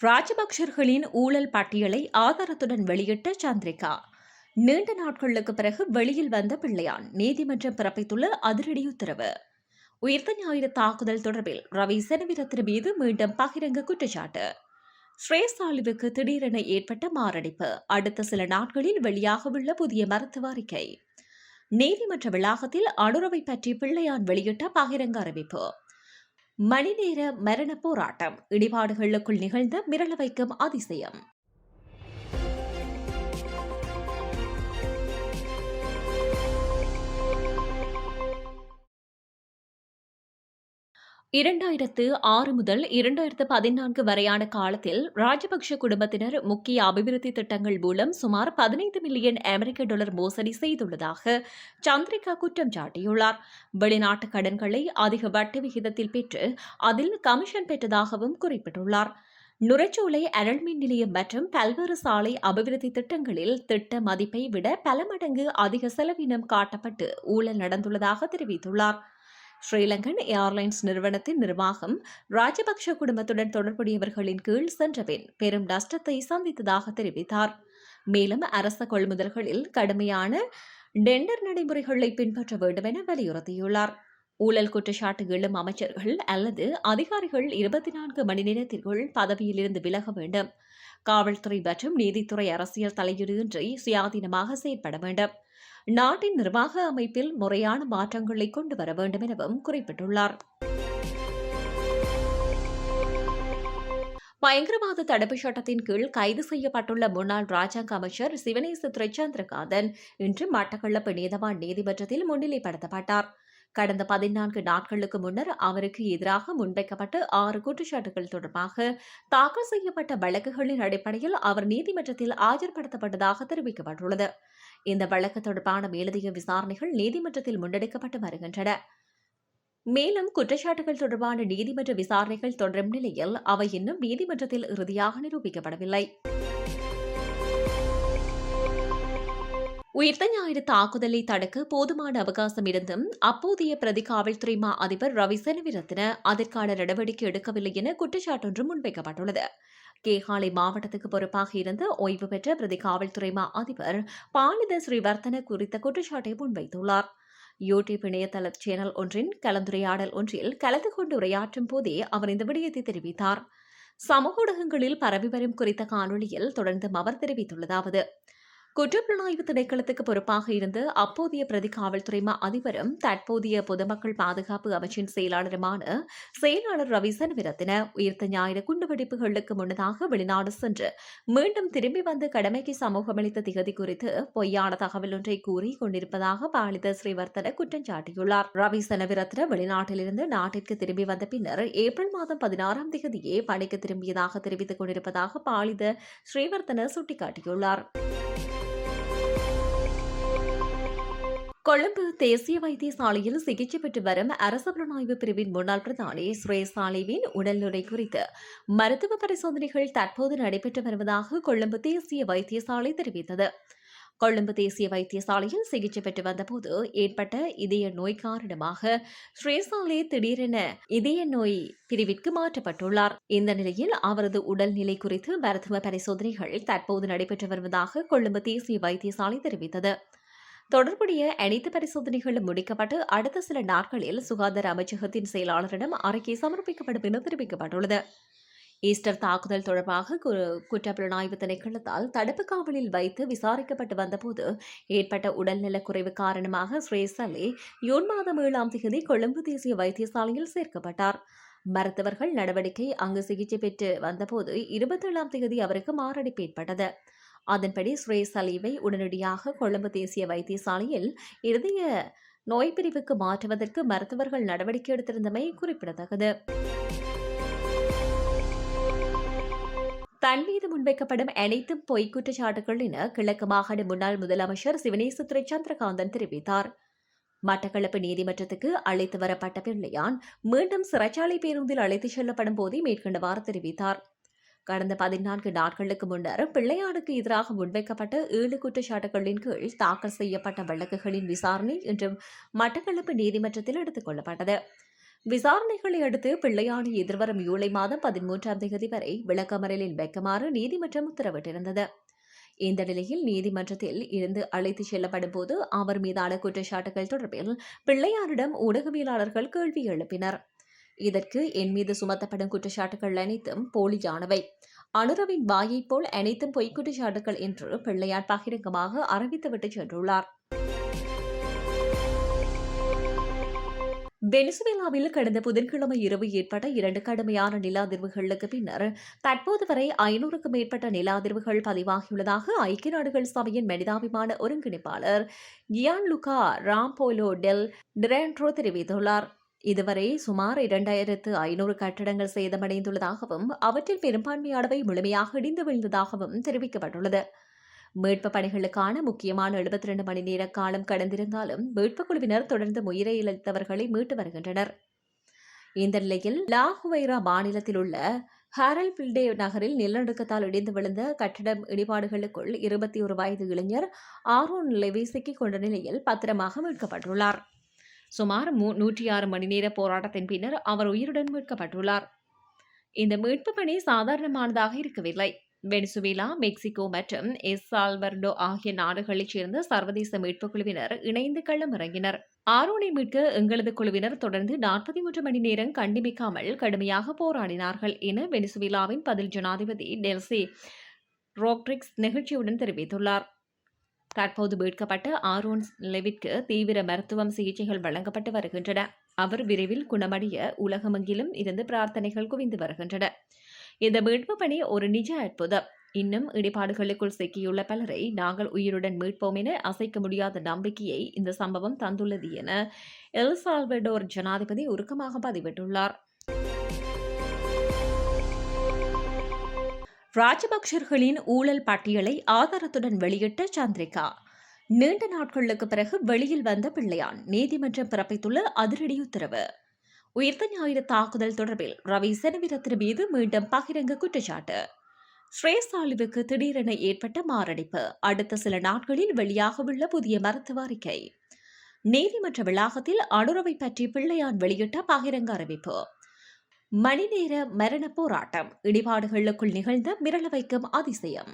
ராஜபக்சர்களின் ஊழல் பட்டியலை ஆதாரத்துடன் வெளியிட்ட சந்திரிகா. நீண்ட நாட்களுக்கு பிறகு வெளியில் வந்த பிள்ளையான் நீதிமன்றம் பிறப்பித்துள்ள அதிரடி உத்தரவு. உயிர்த்த ஞாயிறு தாக்குதல் தொடர்பில் ரவி செனவிரத்தின் மீது மீண்டும் பகிரங்க குற்றச்சாட்டு. ஸ்ரேசாலிவுக்கு திடீரென ஏற்பட்ட மாரடைப்பு அடுத்த சில நாட்களில் வெளியாகவுள்ள புதிய மருத்துவ அறிக்கை. நீதிமன்ற வளாகத்தில் அனுரவை பற்றி பிள்ளையான் வெளியிட்ட பகிரங்க அறிவிப்பு. மணிநேர மரண போராட்டம் இடிபாடுகளுக்குள் நிகழ்ந்த மிரள வைக்கும் அதிசயம். 2006 முதல் 2014 வரையான காலத்தில் ராஜபக்ஷ குடும்பத்தினர் முக்கிய அபிவிருத்தி திட்டங்கள் மூலம் சுமார் 15 மில்லியன் அமெரிக்க டாலர் மோசடி செய்துள்ளதாக சந்திரிகா குற்றம் சாட்டியுள்ளார். வெளிநாட்டு கடன்களை அதிக வட்டி விகிதத்தில் பெற்று அதில் கமிஷன் பெற்றதாகவும் குறிப்பிட்டுள்ளார். நுரைச்சோலை அனல்மின் நிலையம் மற்றும் பல்வேறு சாலை அபிவிருத்தி திட்டங்களில் திட்ட மதிப்பை விட பல மடங்கு அதிக செலவினம் காட்டப்பட்டு ஊழல் நடந்துள்ளதாக தெரிவித்துள்ளார். ஸ்ரீலங்கன் ஏர்லைன்ஸ் நிறுவனத்தின் நிர்வாகம் ராஜபக்ஷ குடும்பத்துடன் தொடர்புடையவர்களின் கீழ் சென்றபின் பெரும் நஷ்டத்தை சந்தித்ததாக தெரிவித்தார். மேலும் அரச கொள்முதல்களில் கடுமையான டெண்டர் நடைமுறைகளை பின்பற்ற வேண்டும் என வலியுறுத்தியுள்ளார். ஊழல் குற்றச்சாட்டு எழும் அமைச்சர்கள் அல்லது அதிகாரிகள் 24 மணி நேரத்திற்குள் பதவியிலிருந்து விலக வேண்டும். காவல்துறை மற்றும் நீதித்துறை அரசியல் தலையீடின்றி சுயாதீனமாக செயற்பட வேண்டும். நாட்டின் நிர்வாக அமைப்பில் முறையான மாற்றங்களை கொண்டு வர வேண்டும் எனவும் குறிப்பிட்டுள்ளார். பயங்கரவாத தடுப்புச் சட்டத்தின் கீழ் கைது செய்யப்பட்டுள்ள முன்னாள் ராஜாங்க அமைச்சர் சிவனேச சந்திரகாந்தன் இன்று மட்டக்களப்பு நீதவான் நீதிமன்றத்தில் முன்னிலைப்படுத்தப்பட்டார். கடந்த 14 நாட்களுக்கு முன்னர் அவருக்கு எதிராக முன்வைக்கப்பட்ட 6 குற்றச்சாட்டுகள் தொடர்பாக தாக்கல் செய்யப்பட்ட வழக்குகளின் அடிப்படையில் அவர் நீதிமன்றத்தில் ஆஜர்படுத்தப்பட்டதாக தெரிவிக்கப்பட்டுள்ளது. இந்த வழக்கு தொடர்பான மேலதிக விசாரணைகள் நீதிமன்றத்தில் முன்னெடுக்கப்பட்டு வருகின்றன. மேலும் குற்றச்சாட்டுகள் தொடர்பான நீதிமன்ற விசாரணைகள் தொடரும் நிலையில் அவை இன்னும் நீதிமன்றத்தில் இறுதியாக நிரூபிக்கப்படவில்லை. உயிர்த்த ஞாயிறு தாக்குதலை தடுக்க போதுமான அவகாசம் இருந்தும் அப்போதைய பிரதி காவல்துறை மா அதிபர் ரவி செனவிரத்ன அதற்கான நடவடிக்கை எடுக்கவில்லை என குற்றச்சாட்டொன்று முன்வைக்கப்பட்டுள்ளது. கேகாலை மாவட்டத்துக்கு பொறுப்பாக இருந்த ஓய்வு பெற்ற பிரதி காவல்துறை மா அதிபர் பாலித ஸ்ரீவர்த்தன குறித்த குற்றச்சாட்டை முன்வைத்துள்ளார். யூடியூப் இணையதள சேனல் ஒன்றின் கலந்துரையாடல் ஒன்றில் கலந்து கொண்டு உரையாற்றும் போதே அவர் இந்த விடயத்தை தெரிவித்தார். சமூக ஊடகங்களில் பரவி வரும் குறித்த காணொலியில் தொடர்ந்து அவர் தெரிவித்துள்ளதாவது: குற்றப்புலனாய்வு திணைக்களத்துக்கு பொறுப்பாக இருந்த அப்போதைய பிரதி காவல்துறை மா அதிபரும் தற்போதைய பொதுமக்கள் பாதுகாப்பு அமைச்சின் செயலாளருமான செயலாளர் ரவி செனவிரத்ன உயிர்த்த ஞாயிறு குண்டுவெடிப்புகளுக்கு முன்னதாக வெளிநாடு சென்று மீண்டும் திரும்பி வந்து கடமைக்கு சமூகம் அளித்த திகதி குறித்து பொய்யான தகவல் ஒன்றை கூறி கொண்டிருப்பதாக பாலித ஸ்ரீவர்த்தன குற்றம் சாட்டியுள்ளார். ரவி செனவிரத்ன வெளிநாட்டிலிருந்து நாட்டிற்கு திரும்பி வந்த பின்னர் ஏப்ரல் மாதம் 16ஆம் திகதியே பணிக்கு திரும்பியதாக தெரிவித்துக் கொண்டிருப்பதாக பாலித ஸ்ரீவர்த்தன சுட்டிக்காட்டியுள்ளார். கொழும்பு தேசிய வைத்தியசாலையில் சிகிச்சை பெற்று வரும் அரசு புலனாய்வு பிரிவின் முன்னாள் பிரதானி ஸ்ரேசாலிவின் உடல்நிலை குறித்து மருத்துவ பரிசோதனைகள் தற்போது நடைபெற்று வருவதாக கொழும்பு தேசிய வைத்தியசாலை தெரிவித்தது. கொழும்பு தேசிய வைத்தியசாலையில் சிகிச்சை பெற்று வந்தபோது ஏற்பட்ட இதய நோய் காரணமாக ஸ்ரேசாலே திடீரென இதய நோய் பிரிவிற்கு மாற்றப்பட்டுள்ளார். இந்த நிலையில் அவரது உடல்நிலை குறித்து மருத்துவ பரிசோதனைகள் தற்போது நடைபெற்று வருவதாக கொழும்பு தேசிய வைத்தியசாலை தெரிவித்தது. தொடர்புடைய அனைத்து பரிசோதனைகளும் முடிக்கப்பட்டு அடுத்த சில நாட்களில் சுகாதார அமைச்சகத்தின் செயலாளரிடம் அறிக்கை சமர்ப்பிக்கப்படும் என தெரிவிக்கப்பட்டுள்ளது. ஈஸ்டர் தாக்குதல் தொடர்பாக குற்றப்புலனாய்வு திணைக்களத்தால் தடுப்பு காவலில் வைத்து விசாரிக்கப்பட்டு வந்தபோது ஏற்பட்ட உடல்நலக் குறைவு காரணமாக ஸ்ரேசாலே ஜூன் மாதம் 7ஆம் தேதி கொழும்பு தேசிய வைத்தியசாலையில் சேர்க்கப்பட்டார். மருத்துவர்கள் நடவடிக்கை அங்கு சிகிச்சை பெற்று வந்தபோது 27ஆம் தேதி அவருக்கு மாரடைப்பு ஏற்பட்டது. அதன்படி ஸ்ரேசாலிவை உடனடியாக கொழும்பு தேசிய வைத்தியசாலையில் இருதய நோய் பிரிவுக்கு மாற்றுவதற்கு மருத்துவர்கள் நடவடிக்கை எடுத்திருந்தமை குறிப்பிடத்தக்கது. தன் மீது முன்வைக்கப்படும் அனைத்தும் பொய் குற்றச்சாட்டுகள் என கிழக்கு மாகாண முன்னாள் முதலமைச்சர் சிவனேச சந்திரகாந்தன் தெரிவித்தார். மட்டக்களப்பு நீதிமன்றத்துக்கு அழைத்து வரப்பட்ட பிள்ளையான் மீண்டும் சிறைச்சாலை பேருந்தில் அழைத்துச் செல்லப்படும் போதே மேற்கண்டவாறு தெரிவித்தார். கடந்த 14 நாட்களுக்கு முன்னர் பிள்ளையானுக்கு எதிராக முன்வைக்கப்பட்ட 7 குற்றச்சாட்டுகளின் கீழ் தாக்கல் செய்யப்பட்ட வழக்குகளின் விசாரணை இன்று மட்டக்களப்பு நீதிமன்றத்தில் எடுத்துக் கொள்ளப்பட்டது. விசாரணைகளை அடுத்து பிள்ளையானை எதிர்வரும் ஜூலை மாதம் 13ஆம் தேதி வரை விளக்கமறியலில் வைக்குமாறு நீதிமன்றம் உத்தரவிட்டிருந்தது. இந்த நிலையில் நீதிமன்றத்தில் இருந்து அழைத்துச் செல்லப்படும் போது அவர் மீதான குற்றச்சாட்டுகள் தொடர்பில் பிள்ளையாரிடம் ஊடகவியலாளர்கள் கேள்வி எழுப்பினர். இதற்கு என் மீது சுமத்தப்படும் குற்றச்சாட்டுகள் அனைத்தும் போலியானவை, அனுரவின் வாயைப் போல் அனைத்தும் பொய்க் குற்றச்சாட்டுகள் என்று பிள்ளையார் பகிரங்கமாக அறிவித்துவிட்டு சென்றுள்ளார். வெனிசுவேலாவில் கடந்த புதன்கிழமை இரவு ஏற்பட்ட 2 கடுமையான நில அதிர்வுகளுக்கு பின்னர் தற்போது வரை 500க்கும் மேற்பட்ட நில அதிர்வுகள் பதிவாகியுள்ளதாக ஐக்கிய நாடுகள் சபையின் மனிதாபிமான ஒருங்கிணைப்பாளர் கியான்லுகா ராம்போலோ டெல் டிரென்ட்ரோ தெரிவித்துள்ளார். இதுவரை சுமார் 2500 கட்டடங்கள் சேதமடைந்துள்ளதாகவும் அவற்றில் பெரும்பான்மையானவை முழுமையாக இடிந்து வீழ்ந்ததாகவும் தெரிவிக்கப்பட்டுள்ளது. மீட்புப் பணிகளுக்கான முக்கியமான 72 மணி நேர காலம் கடந்திருந்தாலும் மீட்புக் குழுவினர் தொடர்ந்து உயிரிழந்தவர்களை மீட்டு வருகின்றனர். இந்த நிலையில் லாஹுவைரா மாநிலத்தில் உள்ள ஹாரல்பில்டே நகரில் நிலநடுக்கத்தால் இடிந்து விழுந்த கட்டடம் இடிபாடுகளுக்குள் 21 வயது இளைஞர் ஆரோன் லெவி சிக்கிக் கொண்ட நிலையில் பத்திரமாக மீட்கப்பட்டுள்ளார். சுமார் 106 மணி நேர போராட்டத்தின் பின்னர் அவர் உயிருடன் மீட்கப்பட்டுள்ளார். இந்த மீட்பு பணி சாதாரணமானதாக இருக்கவில்லை. வெனிசுவேலா, மெக்சிகோ மற்றும் எல் சால்வடார் ஆகிய நாடுகளைச் சேர்ந்த சர்வதேச மீட்புக் குழுவினர் இணைந்து களமிறங்கினர். ஆரோனை மீட்க எங்களது குழுவினர் தொடர்ந்து 43 மணி நேரம் கண்டிமிக்காமல் கடுமையாக போராடினார்கள் என வெனிசுவேலாவின் பதில் ஜனாதிபதி டெல்சி ரோட்ரிக்ஸ் நிகழ்ச்சியுடன் தெரிவித்துள்ளார். தற்போது மீட்கப்பட்ட ஆரோன் லெவிற்கு தீவிர மருத்துவம் சிகிச்சைகள் வழங்கப்பட்டு வருகின்றன. அவர் விரைவில் குணமடைய உலகமெங்கிலும் இருந்து பிரார்த்தனைகள் குவிந்து வருகின்றன. இந்த மீட்பு பணி ஒரு நிஜ அற்புதம். இன்னும் இடிபாடுகளுக்குள் சிக்கியுள்ள பலரை நாங்கள் உயிருடன் மீட்போம் என அசைக்க முடியாத நம்பிக்கையை இந்த சம்பவம் தந்துள்ளது என எல் சால்வடோர் ஜனாதிபதி உருக்கமாக பதிவிட்டுள்ளார். ராஜபக்சர்களின் ஊழல் பட்டியலை ஆதாரத்துடன் வெளியிட்ட சந்திரிகா. நீண்ட நாட்களுக்கு பிறகு வெளியில் வந்த பிள்ளையான் நீதிமன்றம் பிறப்பித்துள்ள அதிரடி உத்தரவு. உயிர்த்த ஞாயிறு தாக்குதல் தொடர்பில் ரவி செனவிரத்ன மீது மீண்டும் பகிரங்க குற்றச்சாட்டு. ஸ்ரேசாலிவுக்கு திடீரென ஏற்பட்ட மாரடைப்பு. அடுத்த சில நாட்களில் வெளியாகவுள்ள புதிய மருத்துவ அறிக்கை. நீதிமன்ற வளாகத்தில் அனுரவை பற்றி பிள்ளையான் வெளியிட்ட பகிரங்க அறிவிப்பு. மணிநேர மரண போராட்டம். இடிபாடுகளுக்குள் நிகழ்ந்த மிரள வைக்கும் அதிசயம்.